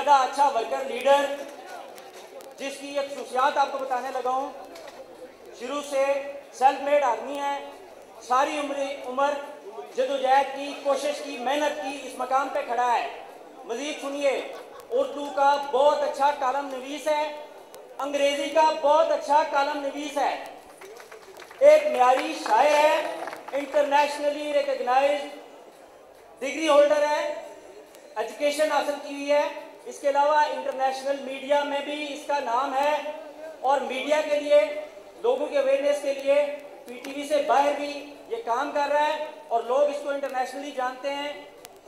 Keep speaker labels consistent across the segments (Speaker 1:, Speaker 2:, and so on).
Speaker 1: ज़्यादा अच्छा worker leader, जिसकी एक खुशियात आपको बताने लगा हूँ। शुरू से सेल्फ मेड आदमी है, सारी उम्र जदोजहद की, कोशिश की, मेहनत की, इस मकाम पे खड़ा है। मजीद सुनिए, उर्दू का बहुत अच्छा कालम नवीस है, अंग्रेजी का बहुत अच्छा कालम नवीस है, एक म्यारी शायर है, इंटरनेशनली रिकग्नाइज्ड डिग्री होल्डर है, एजुकेशन हासिल की हुई है। इसके अलावा इंटरनेशनल मीडिया में भी इसका नाम है और मीडिया के लिए, लोगों के अवेयरनेस के लिए पीटीवी से बाहर भी ये काम कर रहा है और लोग इसको इंटरनेशनली जानते हैं।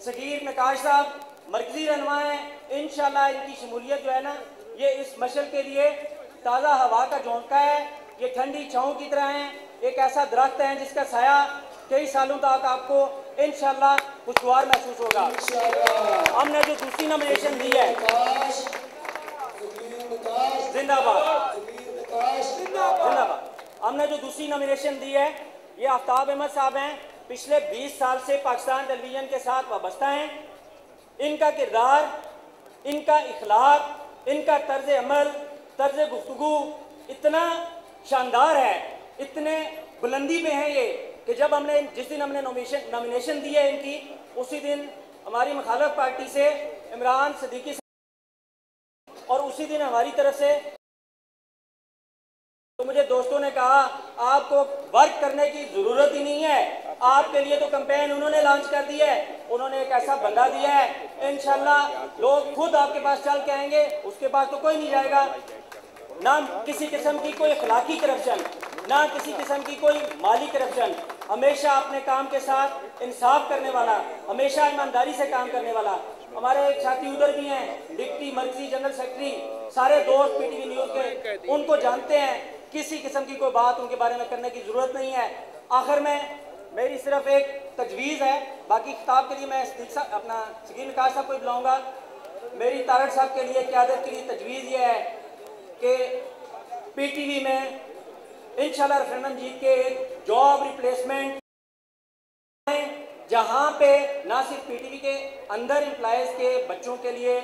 Speaker 1: सगीर नकाश साहब मरकजी रहनुमा हैं। इंशाल्लाह इनकी शमूलियत जो है ना, ये इस मशल के लिए ताज़ा हवा का झोंका है। ये ठंडी छाँव की तरह हैं, एक ऐसा दरख्त है जिसका साया कई सालों तक आपको इंशाल्लाह खुशगवार महसूस होगा। हमने जो दूसरी नॉमिनेशन दी है, जिंदाबाद जिंदाबाद, हमने जो दूसरी नॉमिनेशन दी है, ये आफ्ताब अहमद साहब हैं। पिछले 20 साल से पाकिस्तान टेलीविज़न के साथ वाबस्ता हैं। इनका किरदार, इनका इखलाक, इनका तर्ज अमल, तर्ज गुफ्तगू इतना शानदार है, इतने बुलंदी पे हैं ये, कि जब हमने जिस दिन हमने नॉमिनेशन दी है इनकी, उसी दिन हमारी मुखालिफ पार्टी से इमरान सिद्दीकी और उसी दिन हमारी तरफ से, तो मुझे दोस्तों ने कहा आपको वर्क करने की ज़रूरत ही नहीं है, आपके लिए तो कैंपेन उन्होंने लॉन्च कर दी है। उन्होंने एक ऐसा बंदा दिया है, इंशाल्लाह लोग खुद आपके पास चल के आएंगे, उसके पास तो कोई नहीं जाएगा। ना किसी किस्म की कोई अखलाकी करप्शन, ना किसी किस्म की कोई माली करप्शन, हमेशा अपने काम के साथ इंसाफ करने वाला, हमेशा ईमानदारी से काम करने वाला। हमारे एक साथी उधर भी हैं, डिप्टी मर्कजी जनरल सेक्रेटरी, सारे दोस्त पीटीवी न्यूज़ के, उनको जानते हैं। किसी किस्म की कोई बात उनके बारे में करने की ज़रूरत नहीं है। आखिर में मेरी सिर्फ एक तजवीज़ है, बाकी खिताब के लिए मैं अपना सगीर नकाश साहब को बुलाऊँगा। मेरी तारड़ साहब के लिए, क़यादत के लिए तजवीज़ ये है कि पीटीवी में इंशाल्लाह रेफरेंडम जीत के एक जॉब रिप्लेसमेंट, जहाँ पे ना सिर्फ पीटीवी के अंदर एम्प्लॉयज़ के बच्चों के लिए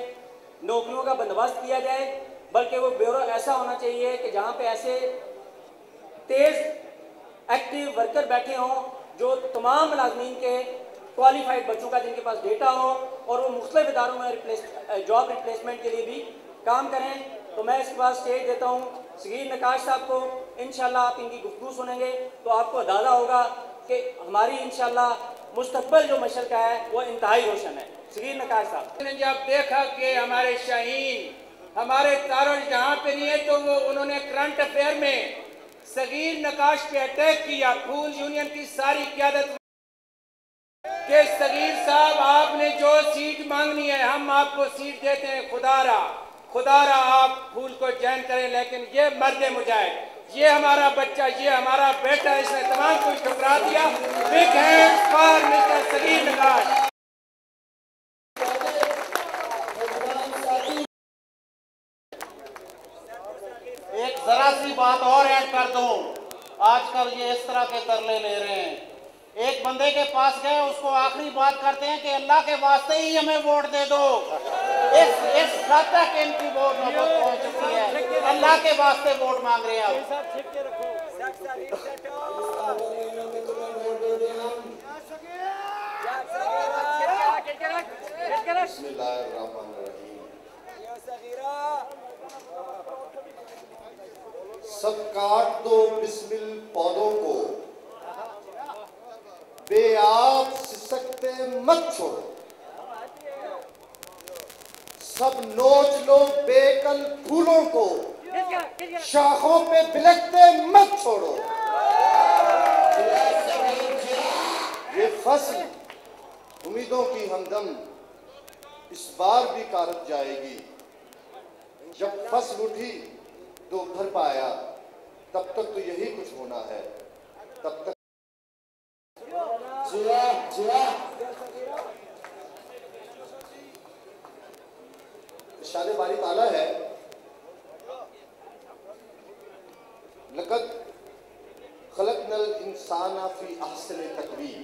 Speaker 1: नौकरियों का बंदोबस्त किया जाए, बल्कि वो ब्यूरो ऐसा होना चाहिए कि जहाँ पे ऐसे तेज़ एक्टिव वर्कर बैठे हों जो तमाम मुलाजमीन के क्वालिफाइड बच्चों का, जिनके पास डेटा हो, और वो मुख्तलिफ इदारों में जॉब रिप्लेसमेंट के लिए भी काम करें। तो मैं इसके बाद स्टेज देता हूँ सगीर नकाश साहब को। इंशाल्लाह आप इनकी गुफ्तगू सुनेंगे तो आपको अंदाज़ा होगा कि हमारी इंशाल्लाह मुस्तकबल जो मशल का है वो इंतहाई रोशन है। सगीर नकाश साहब
Speaker 2: ने जब देखा कि हमारे शाहीन, हमारे तारड़ जहाँ पे नहीं है, तो वो उन्होंने करंट अफेयर में सगीर नकाश पे अटैक किया। फूल यूनियन की सारी क़यादत के सगीर साहब आपने जो सीट मांगनी है हम आपको सीट देते हैं, खुदारा आप फूल को ज्वाइन करें, लेकिन ये मर्द मुजाहिद, ये हमारा बच्चा, ये हमारा बेटा, इसने तमाम कुछ ठुकरा दिया। Big hands for Mister Sagheer Naqash.
Speaker 3: एक जरा सी बात और ऐड कर दूं, आजकल ये इस तरह के तरले ले रहे हैं। एक बंदे के पास गए, उसको आखिरी बात करते हैं कि अल्लाह के वास्ते ही हमें वोट दे दो। इस हद तक इनकी वोट नौबत पहुंच चुकी है, अल्लाह के वास्ते वोट मांग रहे हैं।
Speaker 4: सब काट दो बिस्मिल पौधों को, बेआब सिसकते मत छोड़ो। सब नोच लो बेकल फूलों को, शाखों पे बिलखते मत छोड़ो। ये फसल उम्मीदों की हमदम इस बार भी कारत जाएगी। जब फसल उठी तो भर पाया, तब तक तो यही कुछ होना है। तब तक शान बारी ताला है, लक़द खलक़नल इंसाना फी अहसन तक़वीम।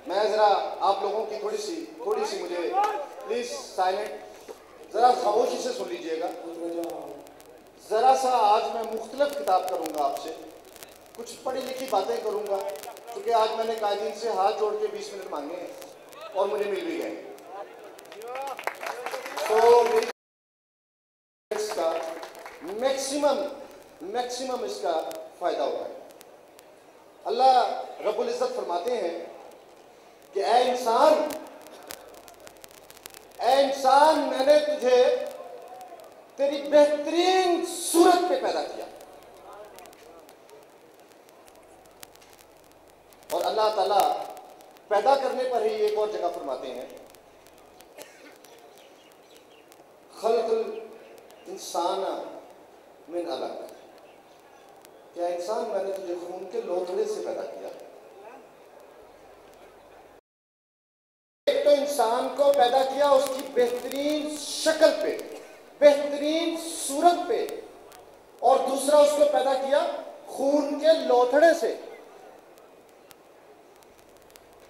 Speaker 4: मैं जरा आप लोगों की थोड़ी सी मुझे प्लीज साइलेंट, जरा खामोशी से सुन लीजिएगा। जरा सा आज मैं मुख्तलिफ किताब करूंगा आपसे, कुछ पढ़ी लिखी बातें करूंगा, क्योंकि आज मैंने कायदीन से हाथ जोड़ के 20 मिनट मांगे हैं और मुझे मिल भी गए। तो मेरी इसका मैक्सिमम इसका फायदा होगा। अल्लाह रब्बुल इज्जत फरमाते हैं कि ऐ इंसान, मैंने तुझे तेरी बेहतरीन सूरत पे पैदा किया। और अल्लाह ताला पैदा करने पर ही एक और जगह फरमाते हैं, खल्क़ुल इंसान मिन अलक़, क्या इंसान मैंने तुझे खून के लोथड़े से पैदा किया। एक तो इंसान को पैदा किया उसकी बेहतरीन शक्ल पे, बेहतरीन सूरत पे, और दूसरा उसको पैदा किया खून के लोथड़े से।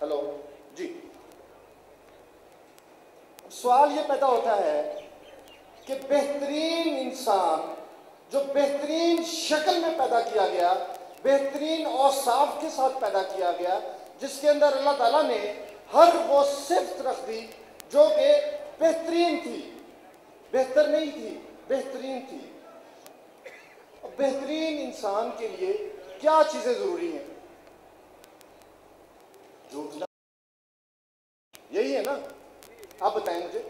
Speaker 4: हेलो जी, सवाल ये पैदा होता है कि बेहतरीन इंसान जो बेहतरीन शक्ल में पैदा किया गया, बेहतरीन औसाफ के साथ पैदा किया गया, जिसके अंदर अल्लाह ताला ने हर वो सिफ्त रख दी जो कि बेहतरीन थी, बेहतर नहीं थी, बेहतरीन थी। अब बेहतरीन इंसान के लिए क्या चीजें जरूरी हैं? झूठना, यही है ना? आप बताएं मुझे।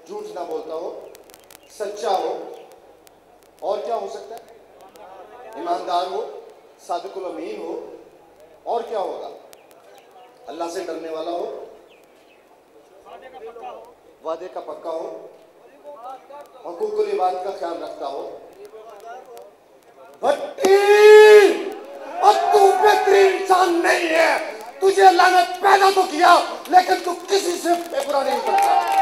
Speaker 4: झूठ ना बोलता हो, सच्चा हो, और क्या हो सकता है? ईमानदार हो, सादिकुल अमीन हो, और क्या होगा? अल्लाह से डरने वाला हो, वादे का पक्का हो, हुकूकुल इबाद का ख्याल रखता हो। भट्टी, अब तू बेहतरीन इंसान नहीं है, तुझे अल्लाह ने पैदा तो किया लेकिन तू किसी से बुरा नहीं करता।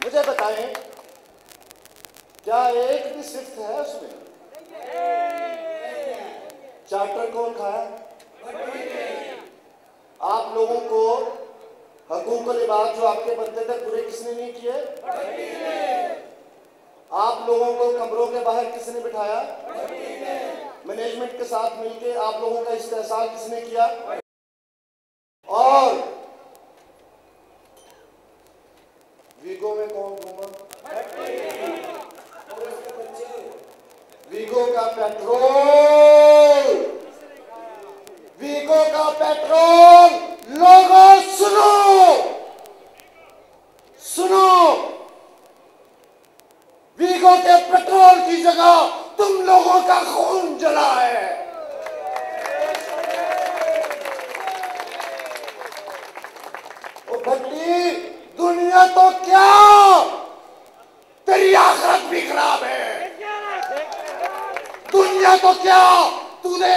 Speaker 4: मुझे बताएं, क्या एक भी सिफ्त है उसमें? चार्टर कौन खाया? आप लोगों को हुकूकुल इबाद जो आपके बनते थे पूरे किसने नहीं किए? आप लोगों को कमरों के बाहर किसने बिठाया? मैनेजमेंट के साथ मिलकर आप लोगों का इस्तेहसाल किसने किया? और वीगो में कौन घूमा? वीगो का पेट्रोल, वीगो का पेट्रोल, लोगों सुनो, वीगो के पेट्रोल की जगह तुम लोगों का खून जला है। ओ भट्टी, दुनिया तो क्या, तेरी आखिरत भी खराब है। दुनिया तो क्या, तूने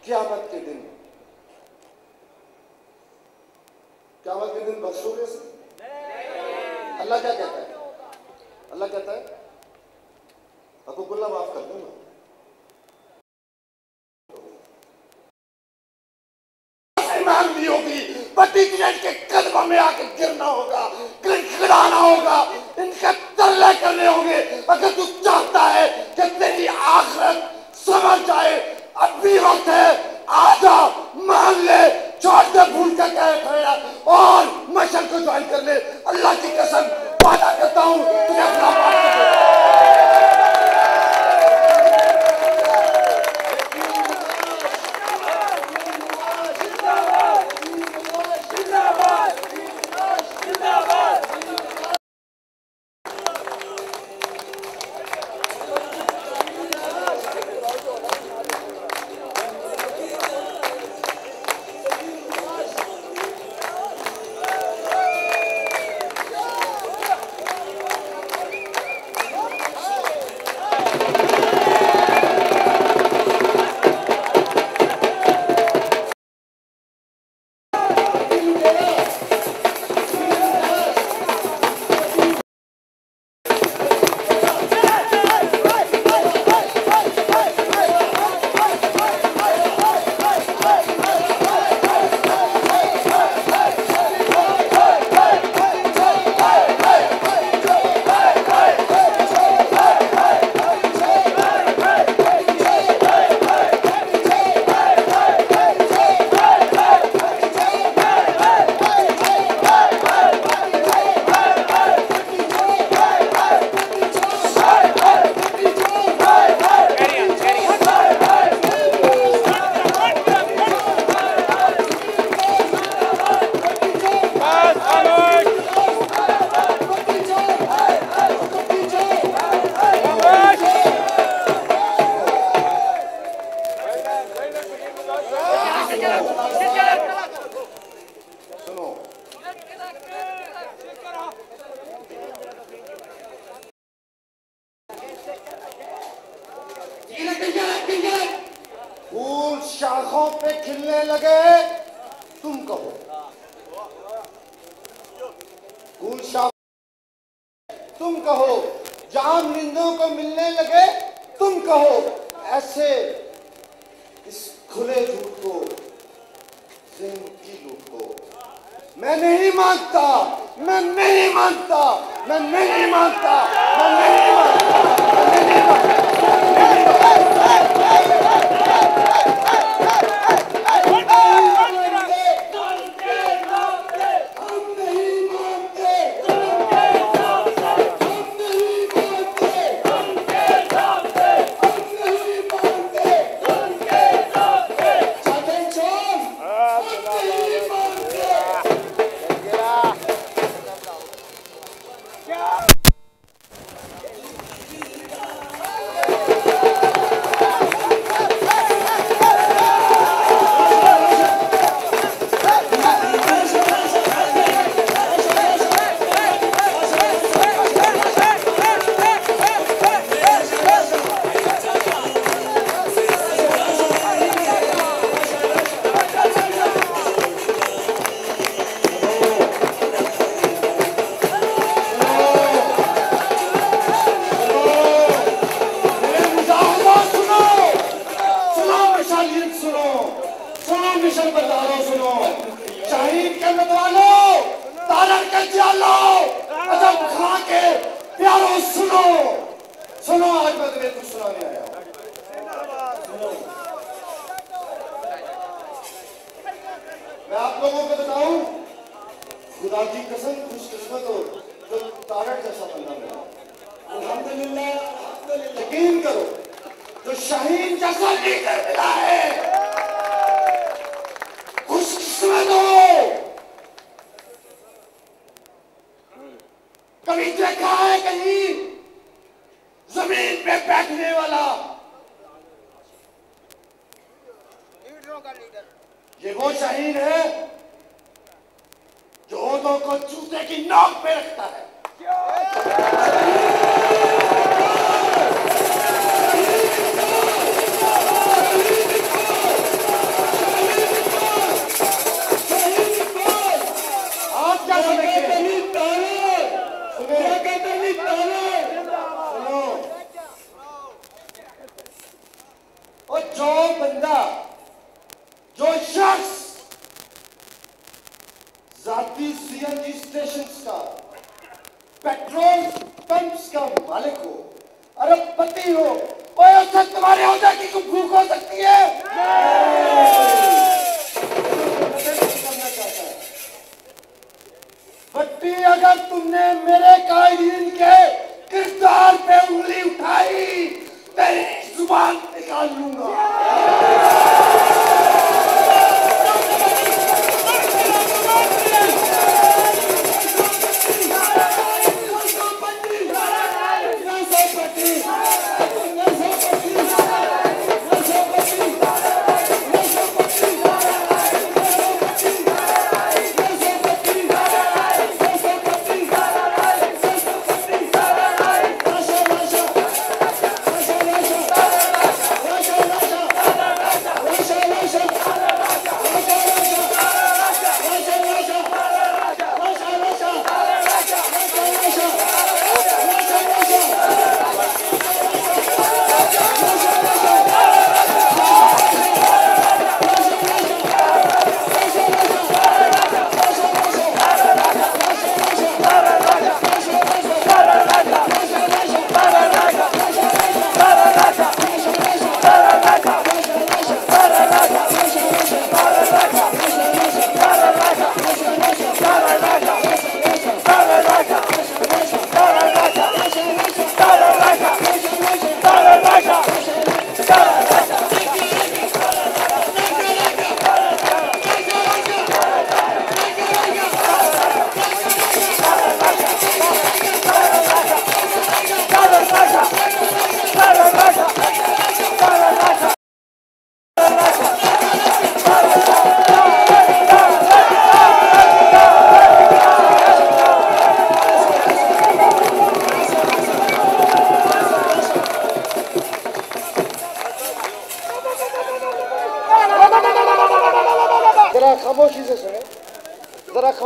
Speaker 4: क़यामत के दिन बख्शोगे से? अल्लाह क्या कहता है? अल्लाह कहता है हुकूकुल्लाह माफ कर दूंगा। मांगनी होगी, पति के कदमों में आके गिरना होगा, गिड़गिड़ाना होगा, इनके तरले करने होंगे। अगर तू चाहता है कि तेरी आखिरत समझ जाए, अब भी वक्त है, आजा, मान ले, छोड़ दे भूल का क्या खड़ा और मशल को ज्वाइन कर ले। अल्लाह की कसम वादा करता हूँ तुझे अपना माफ कर दूंगा। शाखों पे खिलने लगे तुम कहो, फूल शाख तुम कहो, जहां निंदों को मिलने लगे तुम कहो। ऐसे इस खुले झूठ को, जिंदगी लूट को मैं नहीं मानता, मैं नहीं मानता, मैं नहीं मानता, मैं नहीं मानता, मैं नहीं मानता। सुनो, आज मैं तुम्हें कुछ सुनाने आया हूं। मैं आप लोगों को बताऊं, खुदा की कसम खुशकिस्मत हो जो तारक जैसा बंदा मिला। अल्हम्दुलिल्लाह, यकीन करो जो शाहीन जैसा लीडर मिला है, खुशकिस्मत हो। कभी देखा है कहीं जमीन पे बैठने वाला लीडरों का लीडर? ये वो शाहीन है जो ओंधों को जूते की नोक पे रखता है। आप क्या समझते हैं? और जो बंदा, जो शख्स जाती सीएनजी स्टेशंस का, पेट्रोल पंप्स का मालिक हो, अरबपति हो, और उससे तुम्हारे ओहदे की कोई भूख हो सकती है? करना चाहता है भट्टी, अगर तुमने मेरे कायदीन के किरदार पे उंगली उठाई तेरी जुबान निकाल लूंगा।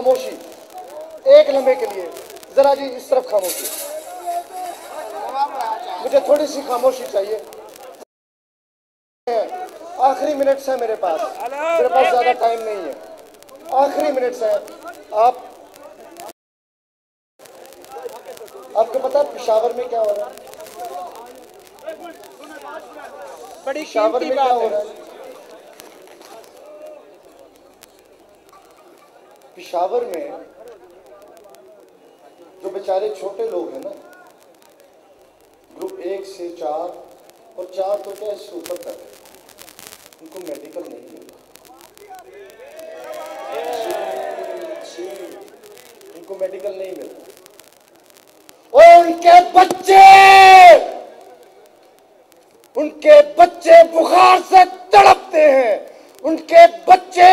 Speaker 4: खामोशी, एक लम्हे के लिए जरा जी इस तरफ खामोशी, मुझे थोड़ी सी खामोशी चाहिए। आखिरी मिनट्स है मेरे पास ज्यादा टाइम नहीं है, आखिरी मिनट्स है। आपको पता है पेशावर में क्या हो रहा है? पेशावर में क्या हो रहा है? पेशावर में जो बेचारे छोटे लोग हैं ना, ग्रुप 1 से 4 और 4 तो क्या इससे ऊपर तक, उनको मेडिकल नहीं मिलता, उनको मेडिकल नहीं मिलता। और उनके बच्चे बुखार से तड़पते हैं, उनके बच्चे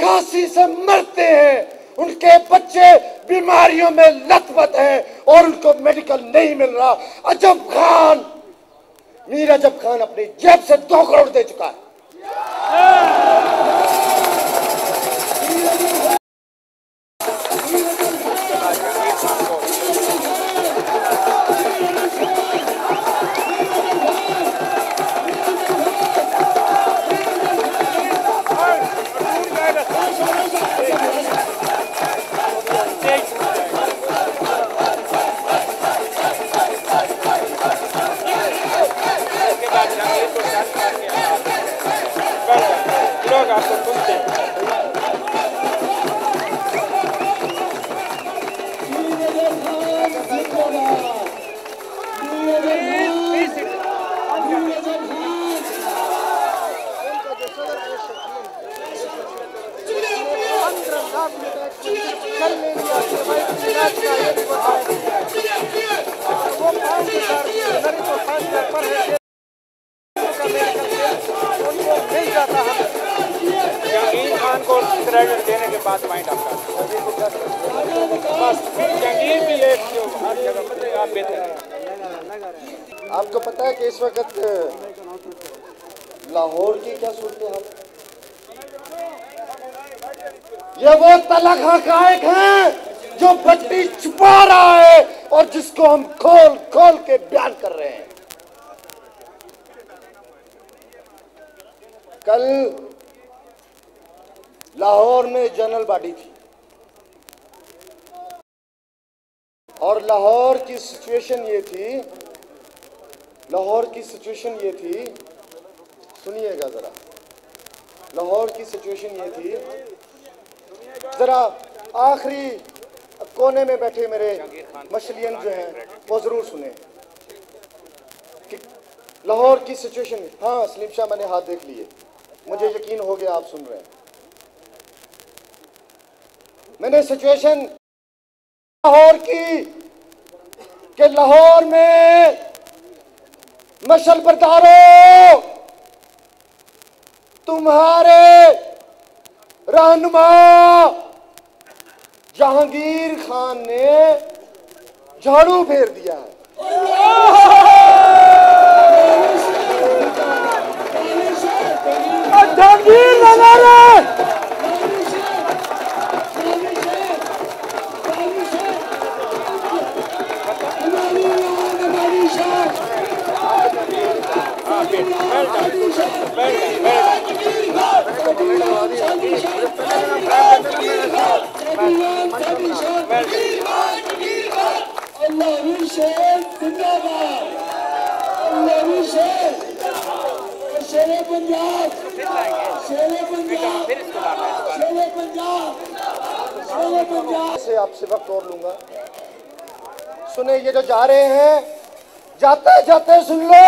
Speaker 4: खांसी से मरते हैं, उनके बच्चे बीमारियों में लथपथ हैं और उनको मेडिकल नहीं मिल रहा। अजब खान, मीर अजब खान अपनी जेब से 2 करोड़ दे चुका है।
Speaker 2: जहांगीर खान को क्रेडिट देने के बाद पॉइंट आपका बस जहांगीर भी एक जो हर जगह मतलब आप बेहतर हैं।
Speaker 4: आपको पता है कि इस वक्त लाहौर की क्या सूरत हाल? ये वो तलख हकायक हैं जो भट्टी छुपा रहा है और जिसको हम खोल खोल के बयान कर रहे हैं। कल लाहौर में जनरल बॉडी थी और लाहौर की सिचुएशन ये थी, सुनिएगा जरा, लाहौर की सिचुएशन ये थी, जरा आखिरी कोने में बैठे मेरे मछलियन जो हैं वो जरूर सुने कि लाहौर की सिचुएशन। हाँ सलीम शाह, मैंने हाथ देख लिए, मुझे यकीन हो गया आप सुन रहे हैं। मैंने सिचुएशन लाहौर की कि लाहौर में मशल बरदारों, तुम्हारे रहनुमा जहांगीर खान ने झाड़ू फेर दिया है। जहांगीर लगा रहे से आपसे वक्त और लूंगा। सुने, ये जो जा रहे हैं, जाते जाते सुन लो,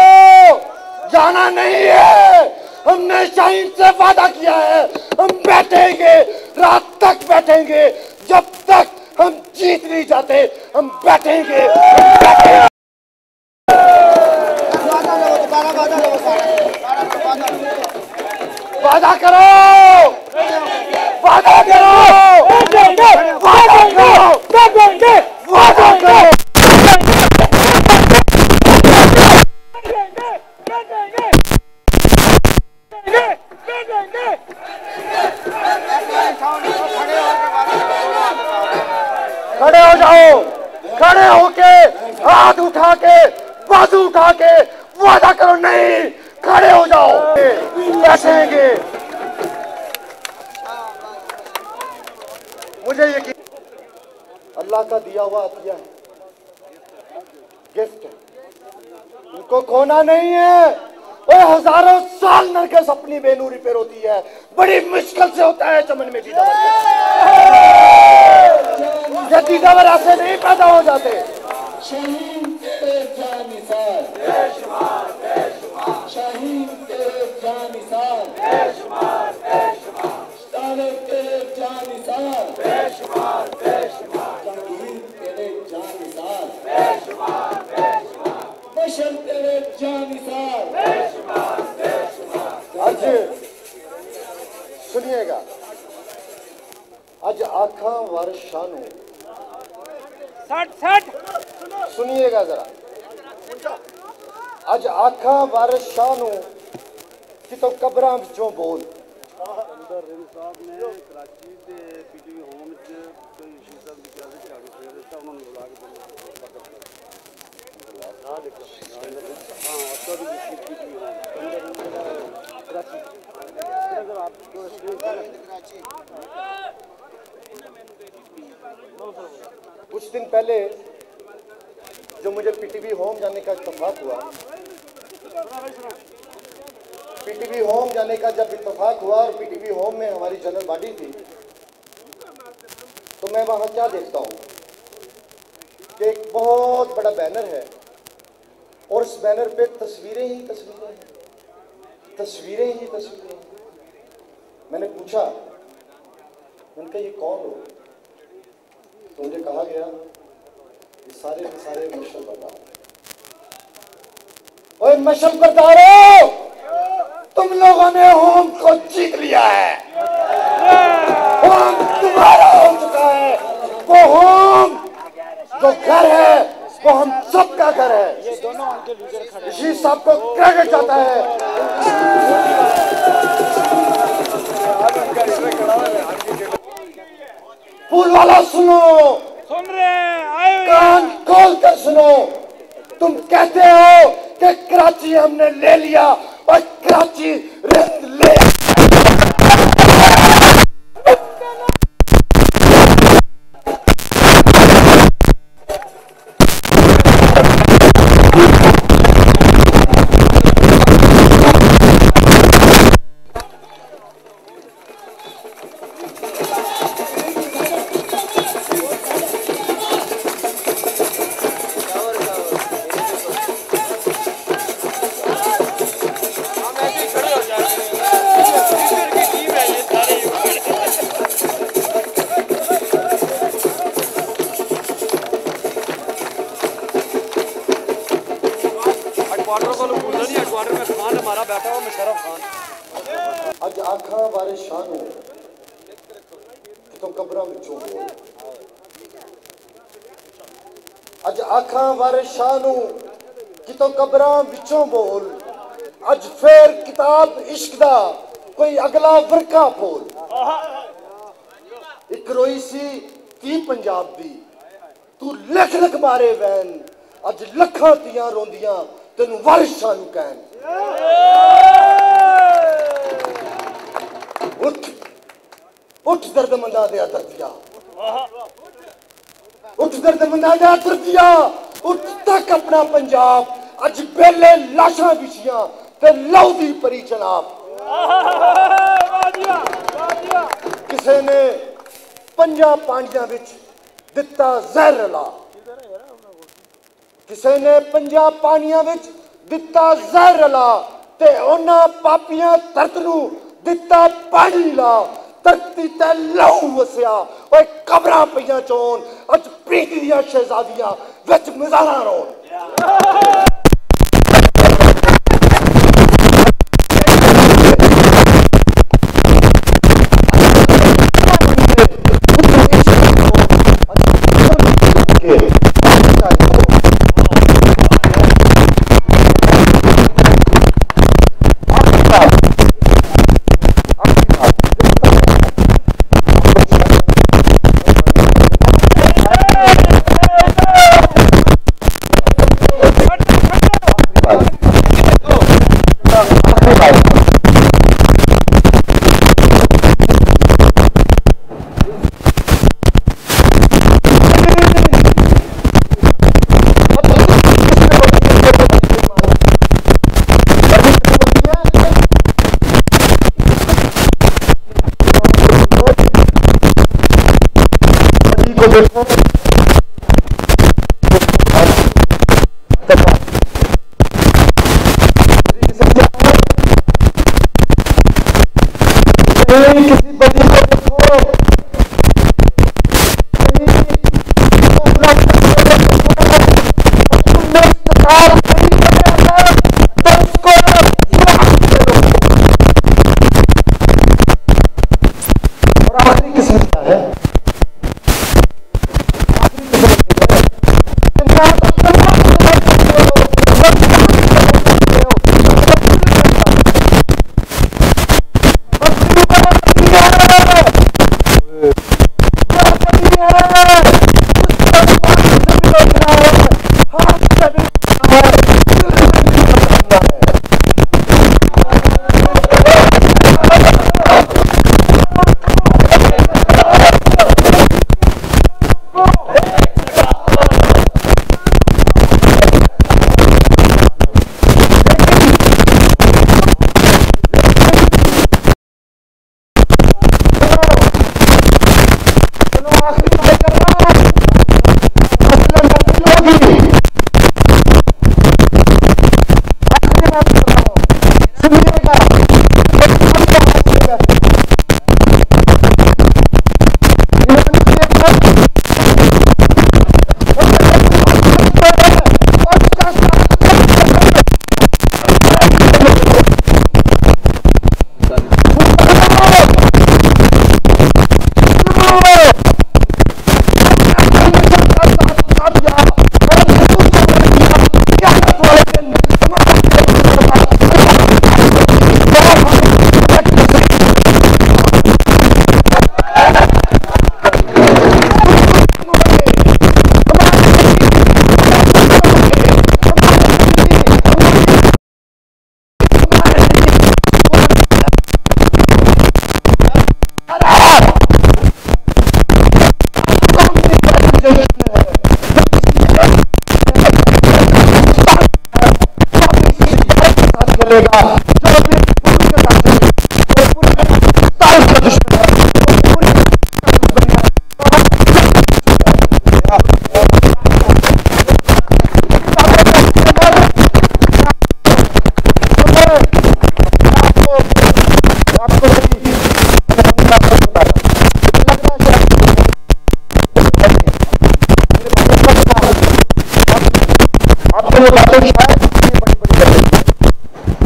Speaker 4: जाना नहीं है। हमने शाहीन से वादा किया है, हम बैठेंगे, रात तक बैठेंगे, जब तक हम जीत नहीं जाते हम बैठेंगे, वादा करो, वादा करो, वादा करो, वादा करो। खड़े होकर
Speaker 5: बाजू उठा के वादा करो, नहीं खड़े हो जाओ, बैठेंगे। मुझे यकीन अल्लाह का दिया हुआ अतिया है, गिफ्ट है, उनको खोना नहीं है। वो हजारों साल नरगिस अपनी बेनूरी पे रोती है, बड़ी मुश्किल से होता है चमन में दीदावर। ये दीदावर ऐसे नहीं पैदा हो जाते।
Speaker 6: शाहीन तेरे जानिसार, बेशुमार बेशुमार, शाहीन तेरे जानिसार, बेशुमार बेशुमार, ताले तेरे जानिसार, बेशुमार बेशुमार, जंगीर तेरे जानिसार, बेशुमार बेशुमार, मशल तेरे जानिसार, बेशुमार बेशुमार।
Speaker 5: आज सुनिएगा, आज आखा वारिस शानू, सुनिएगा जरा, आज आखा वारिस शानू कि तो कब्रां विचों बोल।
Speaker 7: साहब ने कराची के पीटीवी होम च कोई शीशा की झाड़ू फेर दिता, उन्होंने बुला के
Speaker 5: कुछ दिन पहले जो मुझे पीटीवी होम जाने का इत्तेफाक हुआ, पीटीवी होम जाने का जब इत्तेफाक हुआ और पीटीवी होम में हमारी जनरल बॉडी थी, तो मैं वहां क्या देखता हूं कि एक बहुत बड़ा बैनर है और उस बैनर पे तस्वीरें ही तस्वीरें हैं, तस्वीरें ही तस्वीरें हैं। मैंने पूछा, मैंने कहा ये कौन हो? तो मुझे कहा गया ये सारे के सारे मशल बरदार। ओए मशल बरदारो, तुम लोगों ने होम को जीत लिया है, होम तुम्हारा हो चुका है। वो होम जो घर है वो हम सबका घर है। ये दोनों उनके लीडर खड़े, इसी सबको क्रेडिट जाता है। फूल वाला सुनो, सुन रहे, कान खोल कर सुनो। तुम कहते हो कि कराची हमने ले लिया और कराची रिंद ले। अज आखा वारिस शानू कि तो कब्रां विचों बोल, अज आखा वारिस शानू कि तो कब्रां विचों बोल। अज फिर किताब इश्क दा कोई अगला वर्का बोल। एक रोई सी ती पंजाब दी, तू लख लख मारे वैन, अज लखां तियां रोंदियां तेनू वारिस शानू कहन। उठ उठ दर्दमंदा दे दर्दिया, उठ दर्दमंदा दे दर्दिया, उठ तक अपना पंजाब। अज बेले लाशां बिछियां ते लहू दी परी जनाब। किसे ने पंजा पांडियां विच दिता जहर रला, किसे ने पंजा पानियां विच दिता जहर रला ते उन्हां पापियां धरत नूं दिता पानी ला। धरती ते लहू वसिया, ओए कबरां पईयां चोन, अज प्रीत दियां शहजादियां विच मजारां रोन। देखो किसी बंदी को देखो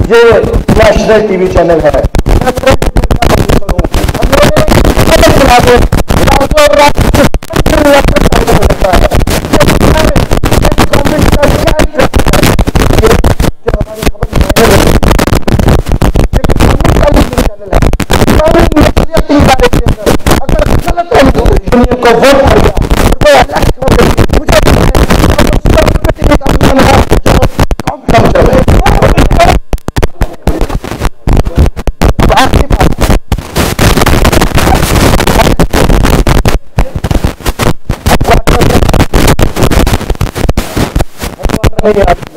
Speaker 5: ये नेशनल टीवी चैनल है। को वोट कर दिया मुझे